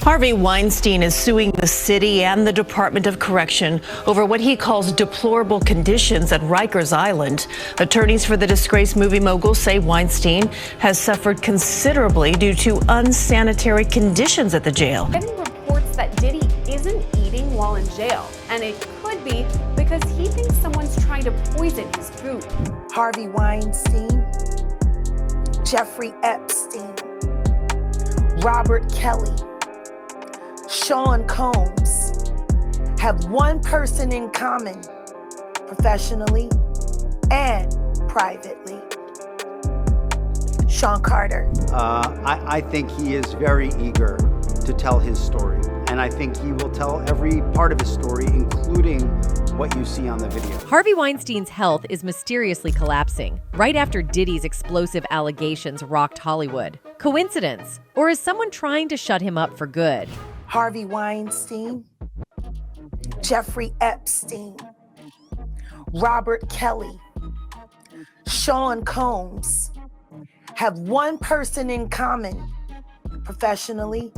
Harvey Weinstein is suing the city and the Department of Correction over what he calls deplorable conditions at Rikers Island. Attorneys for the disgraced movie mogul say Weinstein has suffered considerably due to unsanitary conditions at the jail. Getting reports that Diddy isn't eating while in jail, and it could be because he thinks someone's trying to poison his food. Harvey Weinstein, Jeffrey Epstein, Robert Kelly, Sean Combs have one person in common, professionally and privately. Sean Carter. I think he is very eager to tell his story, and I think he will tell every part of his story, including what you see on the video. Harvey Weinstein's health is mysteriously collapsing right after Diddy's explosive allegations rocked Hollywood. Coincidence? Or is someone trying to shut him up for good? Harvey Weinstein, Jeffrey Epstein, Robert Kelly, Sean Combs have one person in common, professionally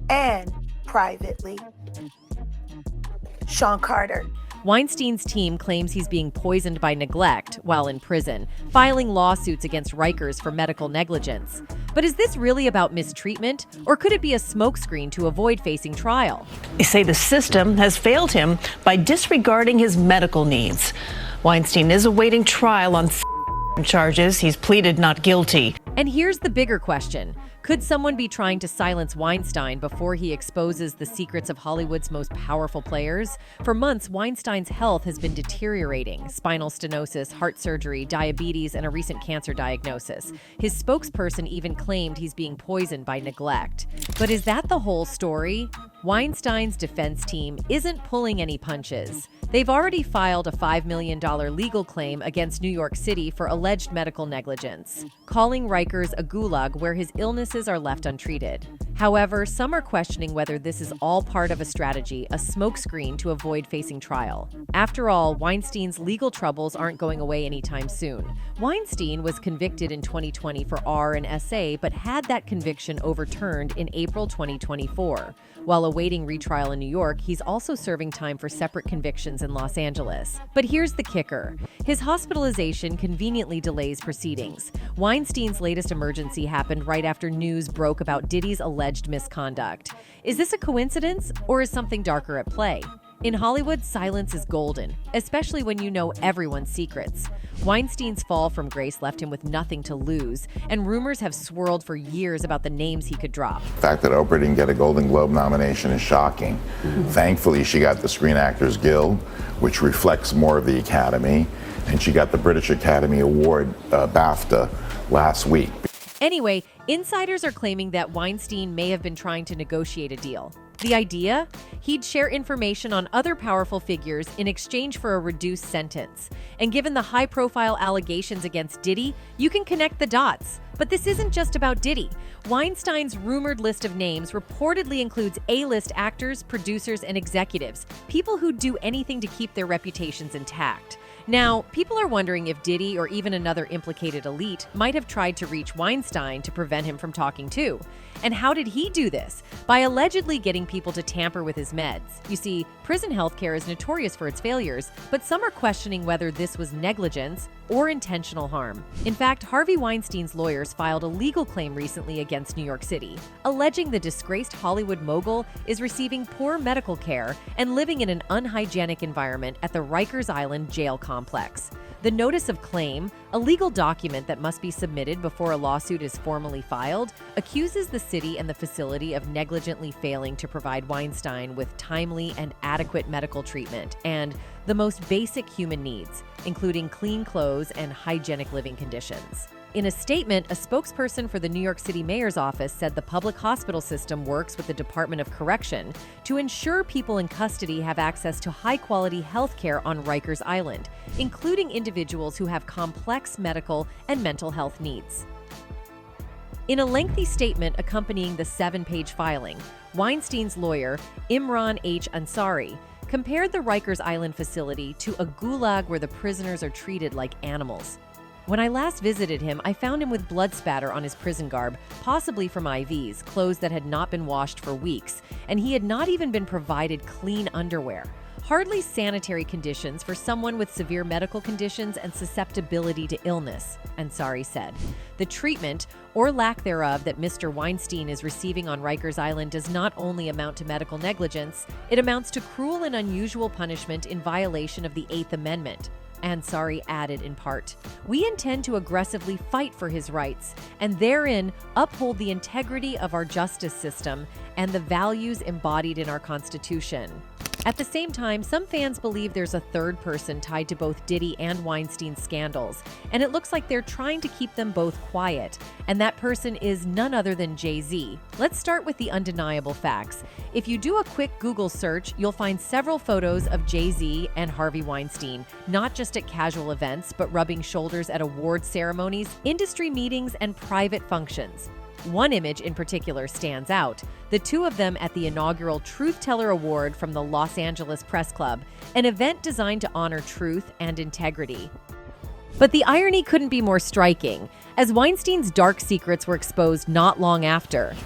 and privately. Sean Carter. Weinstein's team claims he's being poisoned by neglect while in prison, filing lawsuits against Rikers for medical negligence. But is this really about mistreatment, or could it be a smokescreen to avoid facing trial? They say the system has failed him by disregarding his medical needs. Weinstein is awaiting trial on charges. He's pleaded not guilty. And here's the bigger question. Could someone be trying to silence Weinstein before he exposes the secrets of Hollywood's most powerful players? For months, Weinstein's health has been deteriorating: spinal stenosis, heart surgery, diabetes, and a recent cancer diagnosis. His spokesperson even claimed he's being poisoned by neglect. But is that the whole story? Weinstein's defense team isn't pulling any punches. They've already filed a $5 million legal claim against New York City for alleged medical negligence, calling Rikers a gulag where his illnesses are left untreated. However, some are questioning whether this is all part of a strategy, a smokescreen to avoid facing trial. After all, Weinstein's legal troubles aren't going away anytime soon. Weinstein was convicted in 2020 for R and SA, but had that conviction overturned in April 2024. While awaiting retrial in New York, he's also serving time for separate convictions in Los Angeles. But here's the kicker. His hospitalization conveniently delays proceedings. Weinstein's latest emergency happened right after news broke about Diddy's alleged misconduct. Is this a coincidence, or is something darker at play? In Hollywood, silence is golden, especially when you know everyone's secrets. Weinstein's fall from grace left him with nothing to lose, and rumors have swirled for years about the names he could drop. The fact that Oprah didn't get a Golden Globe nomination is shocking. Thankfully, she got the Screen Actors Guild, which reflects more of the Academy, and she got the British Academy Award, BAFTA, last week. Anyway, insiders are claiming that Weinstein may have been trying to negotiate a deal. The idea? He'd share information on other powerful figures in exchange for a reduced sentence. And given the high-profile allegations against Diddy, you can connect the dots. But this isn't just about Diddy. Weinstein's rumored list of names reportedly includes A-list actors, producers, and executives, people who'd do anything to keep their reputations intact. Now, people are wondering if Diddy or even another implicated elite might have tried to reach Weinstein to prevent him from talking too. And how did he do this? By allegedly getting people to tamper with his meds. You see, prison healthcare is notorious for its failures, but some are questioning whether this was negligence or intentional harm. In fact, Harvey Weinstein's lawyers filed a legal claim recently against New York City, alleging the disgraced Hollywood mogul is receiving poor medical care and living in an unhygienic environment at the Rikers Island jail complex. The notice of claim, a legal document that must be submitted before a lawsuit is formally filed, accuses the city and the facility of negligently failing to provide Weinstein with timely and adequate medical treatment and the most basic human needs, including clean clothes and hygienic living conditions. In a statement, a spokesperson for the New York City mayor's office said the public hospital system works with the Department of Correction to ensure people in custody have access to high-quality health care on Rikers Island, including individuals who have complex medical and mental health needs. In a lengthy statement accompanying the 7-page filing, Weinstein's lawyer, Imran H. Ansari, compared the Rikers Island facility to a gulag where the prisoners are treated like animals. When I last visited him, I found him with blood spatter on his prison garb, possibly from IVs, clothes that had not been washed for weeks, and he had not even been provided clean underwear. Hardly sanitary conditions for someone with severe medical conditions and susceptibility to illness, Ansari said. The treatment, or lack thereof, that Mr. Weinstein is receiving on Rikers Island does not only amount to medical negligence, it amounts to cruel and unusual punishment in violation of the Eighth Amendment. Ansari added in part, "We intend to aggressively fight for his rights and therein uphold the integrity of our justice system and the values embodied in our Constitution." At the same time, some fans believe there's a third person tied to both Diddy and Weinstein's scandals, and it looks like they're trying to keep them both quiet, and that person is none other than Jay-Z. Let's start with the undeniable facts. If you do a quick Google search, you'll find several photos of Jay-Z and Harvey Weinstein, not just at casual events, but rubbing shoulders at award ceremonies, industry meetings, and private functions. One image in particular stands out, the two of them at the inaugural Truth Teller Award from the Los Angeles Press Club, an event designed to honor truth and integrity. But the irony couldn't be more striking, as Weinstein's dark secrets were exposed not long after.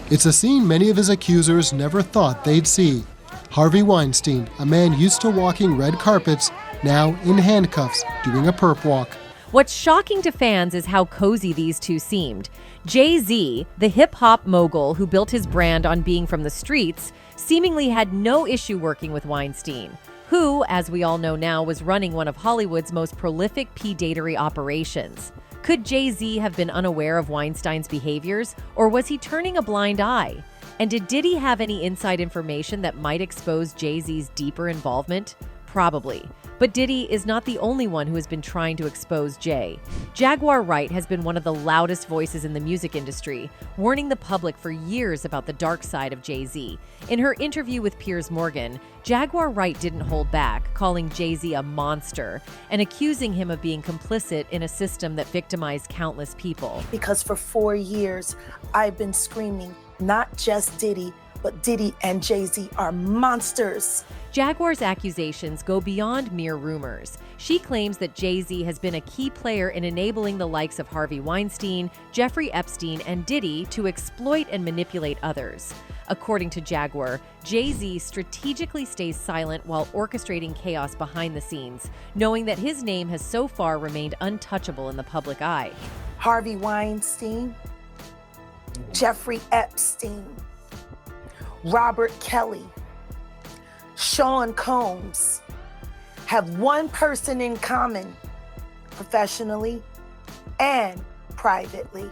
It's a scene many of his accusers never thought they'd see. Harvey Weinstein, a man used to walking red carpets, now in handcuffs, doing a perp walk. What's shocking to fans is how cozy these two seemed. Jay-Z, the hip-hop mogul who built his brand on being from the streets, seemingly had no issue working with Weinstein, who, as we all know now, was running one of Hollywood's most prolific P-datery operations. Could Jay-Z have been unaware of Weinstein's behaviors, or was he turning a blind eye? And did Diddy have any inside information that might expose Jay-Z's deeper involvement? Probably. But Diddy is not the only one who has been trying to expose Jay. Jaguar Wright has been one of the loudest voices in the music industry, warning the public for years about the dark side of Jay-Z. In her interview with Piers Morgan, Jaguar Wright didn't hold back, calling Jay-Z a monster and accusing him of being complicit in a system that victimized countless people. Because for 4 years, I've been screaming, not just Diddy, but Diddy and Jay-Z are monsters. Jaguar's accusations go beyond mere rumors. She claims that Jay-Z has been a key player in enabling the likes of Harvey Weinstein, Jeffrey Epstein, and Diddy to exploit and manipulate others. According to Jaguar, Jay-Z strategically stays silent while orchestrating chaos behind the scenes, knowing that his name has so far remained untouchable in the public eye. Harvey Weinstein, Jeffrey Epstein, Robert Kelly, Sean Combs have one person in common, professionally and privately: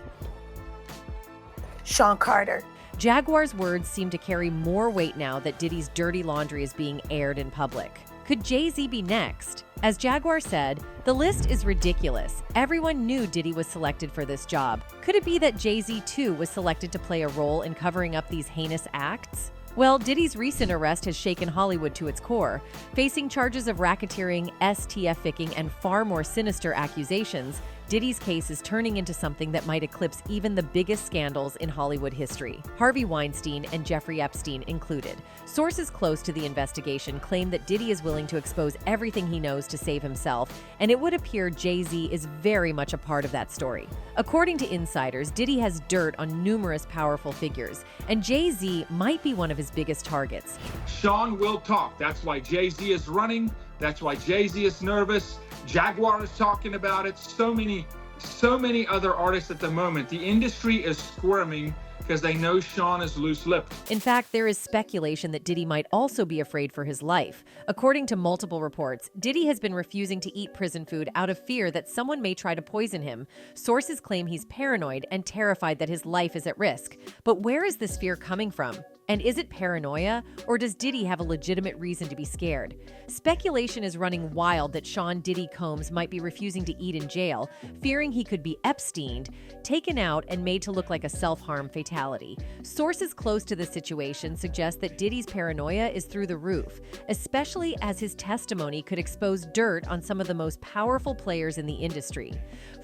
Sean Carter. Jaguar's words seem to carry more weight now that Diddy's dirty laundry is being aired in public. Could Jay-Z be next? As Jaguar said, the list is ridiculous. Everyone knew Diddy was selected for this job. Could it be that Jay-Z too was selected to play a role in covering up these heinous acts? Well, Diddy's recent arrest has shaken Hollywood to its core. Facing charges of racketeering, STF-ficking, and far more sinister accusations, Diddy's case is turning into something that might eclipse even the biggest scandals in Hollywood history, Harvey Weinstein and Jeffrey Epstein included. Sources close to the investigation claim that Diddy is willing to expose everything he knows to save himself, and it would appear Jay-Z is very much a part of that story. According to insiders, Diddy has dirt on numerous powerful figures, and Jay-Z might be one of his biggest targets. Sean will talk. That's why Jay-Z is running. That's why Jay-Z is nervous. Jaguar is talking about it. So many other artists at the moment. The industry is squirming because they know Sean is loose-lipped. In fact, there is speculation that Diddy might also be afraid for his life. According to multiple reports, Diddy has been refusing to eat prison food out of fear that someone may try to poison him. Sources claim he's paranoid and terrified that his life is at risk. But where is this fear coming from? And is it paranoia, or does Diddy have a legitimate reason to be scared? Speculation is running wild that Sean Diddy Combs might be refusing to eat in jail, fearing he could be Epsteined, taken out, and made to look like a self-harm fatality. brutality. Sources close to the situation suggest that Diddy's paranoia is through the roof, especially as his testimony could expose dirt on some of the most powerful players in the industry.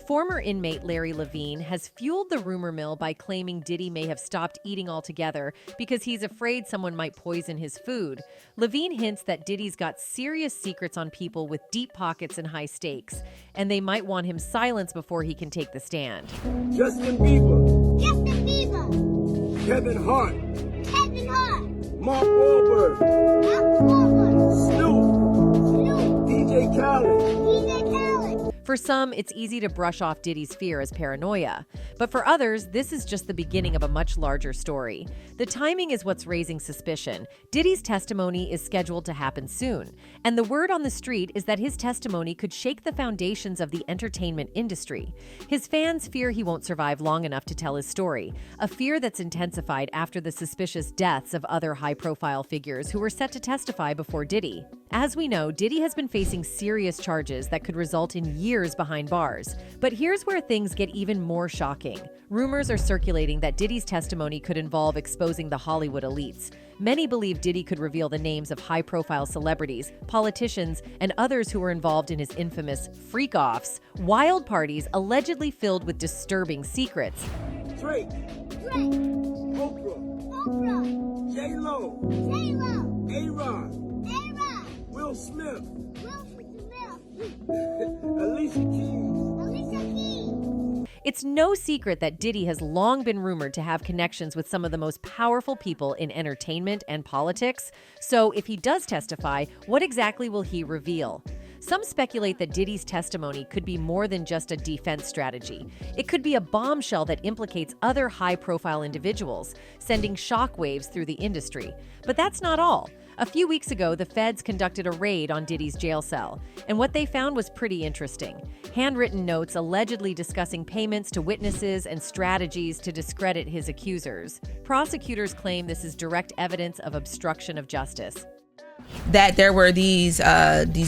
Former inmate Larry Levine has fueled the rumor mill by claiming Diddy may have stopped eating altogether because he's afraid someone might poison his food. Levine hints that Diddy's got serious secrets on people with deep pockets and high stakes, and they might want him silenced before he can take the stand. Justin Bieber. Justin Bieber. Kevin Hart. Kevin Hart. Mark Wahlberg. Mark Wahlberg. Snoop. DJ Khaled. DJ Khaled. For some, it's easy to brush off Diddy's fear as paranoia. But for others, this is just the beginning of a much larger story. The timing is what's raising suspicion. Diddy's testimony is scheduled to happen soon. And the word on the street is that his testimony could shake the foundations of the entertainment industry. His fans fear he won't survive long enough to tell his story, a fear that's intensified after the suspicious deaths of other high-profile figures who were set to testify before Diddy. As we know, Diddy has been facing serious charges that could result in years behind bars. But here's where things get even more shocking. Rumors are circulating that Diddy's testimony could involve exposing the Hollywood elites. Many believe Diddy could reveal the names of high-profile celebrities, politicians, and others who were involved in his infamous freak-offs, wild parties allegedly filled with disturbing secrets. Drake. Oprah. J-Lo. A-Rod. Will Smith. Alicia Keys. It's no secret that Diddy has long been rumored to have connections with some of the most powerful people in entertainment and politics. So if he does testify, what exactly will he reveal? Some speculate that Diddy's testimony could be more than just a defense strategy. It could be a bombshell that implicates other high-profile individuals, sending shockwaves through the industry. But that's not all. A few weeks ago, the feds conducted a raid on Diddy's jail cell, and what they found was pretty interesting. Handwritten notes allegedly discussing payments to witnesses and strategies to discredit his accusers. Prosecutors claim this is direct evidence of obstruction of justice. That there were these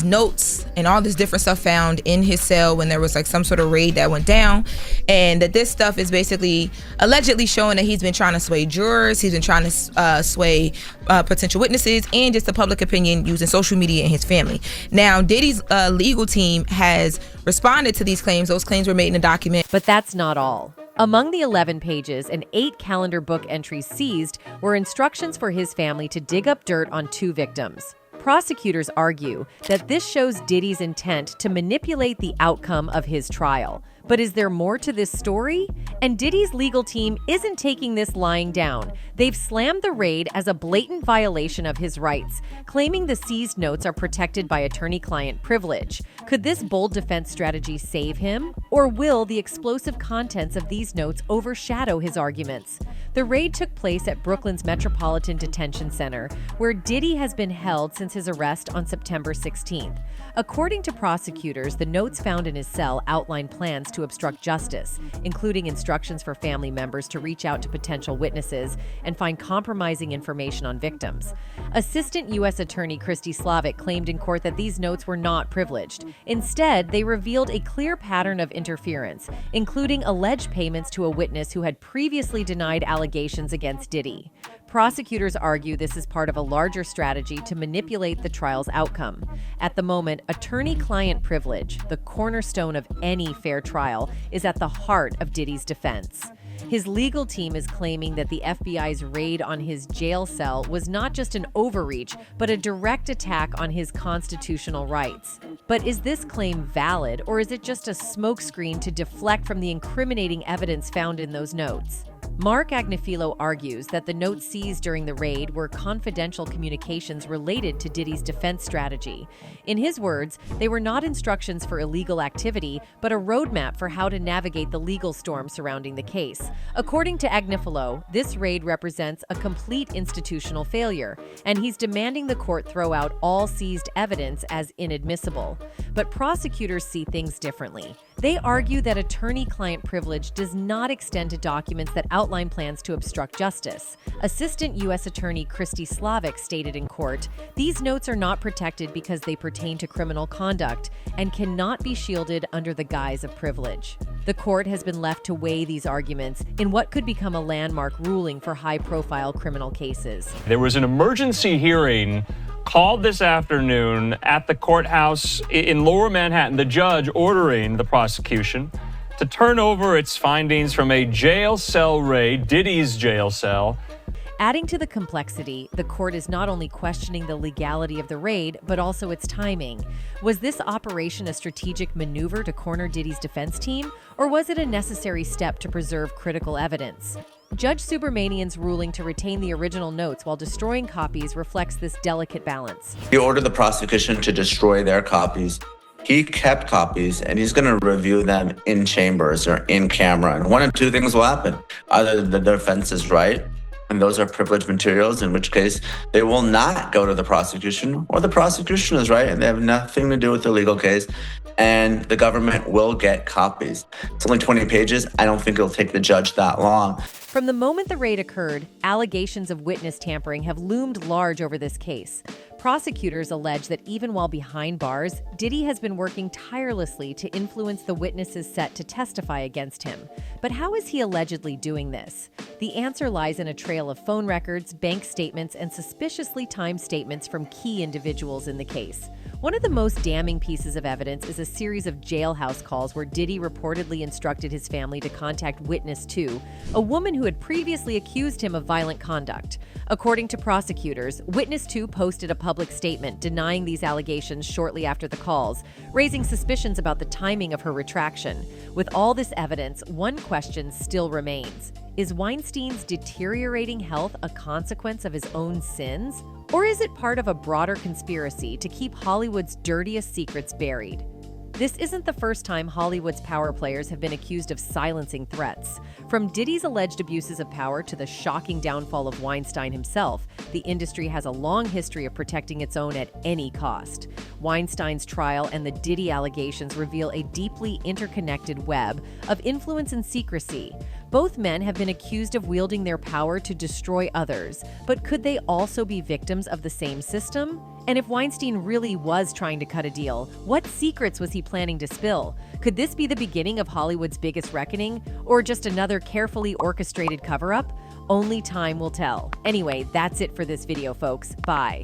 notes and all this different stuff found in his cell when there was like some sort of raid that went down, and that this stuff is basically allegedly showing that he's been trying to sway jurors, he's been trying to sway potential witnesses, and just the public opinion using social media and his family. Now, Diddy's legal team has responded to these claims. Those claims were made in a document. But that's not all. Among the 11 pages and 8 calendar book entries seized were instructions for his family to dig up dirt on 2 victims. Prosecutors argue that this shows Diddy's intent to manipulate the outcome of his trial. But is there more to this story? And Diddy's legal team isn't taking this lying down. They've slammed the raid as a blatant violation of his rights, claiming the seized notes are protected by attorney-client privilege. Could this bold defense strategy save him? Or will the explosive contents of these notes overshadow his arguments? The raid took place at Brooklyn's Metropolitan Detention Center, where Diddy has been held since his arrest on September 16th. According to prosecutors, the notes found in his cell outline plans to obstruct justice, including instructions for family members to reach out to potential witnesses and find compromising information on victims. Assistant U.S. Attorney Christy Slavic claimed in court that these notes were not privileged. Instead, they revealed a clear pattern of interference, including alleged payments to a witness who had previously denied allegations against Diddy. Prosecutors argue this is part of a larger strategy to manipulate the trial's outcome. At the moment, attorney-client privilege, the cornerstone of any fair trial, is at the heart of Diddy's defense. His legal team is claiming that the FBI's raid on his jail cell was not just an overreach, but a direct attack on his constitutional rights. But is this claim valid, or is it just a smokescreen to deflect from the incriminating evidence found in those notes? Mark Agnifilo argues that the notes seized during the raid were confidential communications related to Diddy's defense strategy. In his words, they were not instructions for illegal activity, but a roadmap for how to navigate the legal storm surrounding the case. According to Agnifilo, this raid represents a complete institutional failure, and he's demanding the court throw out all seized evidence as inadmissible. But prosecutors see things differently. They argue that attorney-client privilege does not extend to documents that outline plans to obstruct justice. Assistant U.S. Attorney Christy Slavic stated in court, "These notes are not protected because they pertain to criminal conduct and cannot be shielded under the guise of privilege." The court has been left to weigh these arguments in what could become a landmark ruling for high-profile criminal cases. There was an emergency hearing called this afternoon at the courthouse in Lower Manhattan, the judge ordering the prosecution to turn over its findings from a jail cell raid, Diddy's jail cell. Adding to the complexity, the court is not only questioning the legality of the raid, but also its timing. Was this operation a strategic maneuver to corner Diddy's defense team, or was it a necessary step to preserve critical evidence? Judge Subramanian's ruling to retain the original notes while destroying copies reflects this delicate balance. He ordered the prosecution to destroy their copies. He kept copies, and he's going to review them in chambers or in camera. And one of two things will happen. Either the defense is right, and those are privileged materials, in which case they will not go to the prosecution, or the prosecution is right, and they have nothing to do with the legal case, and the government will get copies. It's only 20 pages. I don't think it'll take the judge that long. From the moment the raid occurred, allegations of witness tampering have loomed large over this case. Prosecutors allege that even while behind bars, Diddy has been working tirelessly to influence the witnesses set to testify against him. But how is he allegedly doing this? The answer lies in a trail of phone records, bank statements, and suspiciously timed statements from key individuals in the case. One of the most damning pieces of evidence is a series of jailhouse calls where Diddy reportedly instructed his family to contact Witness 2, a woman who had previously accused him of violent conduct. According to prosecutors, Witness 2 posted a public statement denying these allegations shortly after the calls, raising suspicions about the timing of her retraction. With all this evidence, one question still remains. Is Weinstein's deteriorating health a consequence of his own sins? Or is it part of a broader conspiracy to keep Hollywood's dirtiest secrets buried? This isn't the first time Hollywood's power players have been accused of silencing threats. From Diddy's alleged abuses of power to the shocking downfall of Weinstein himself, the industry has a long history of protecting its own at any cost. Weinstein's trial and the Diddy allegations reveal a deeply interconnected web of influence and secrecy. Both men have been accused of wielding their power to destroy others, but could they also be victims of the same system? And if Weinstein really was trying to cut a deal, what secrets was he planning to spill? Could this be the beginning of Hollywood's biggest reckoning, or just another carefully orchestrated cover-up? Only time will tell. Anyway, that's it for this video, folks. Bye.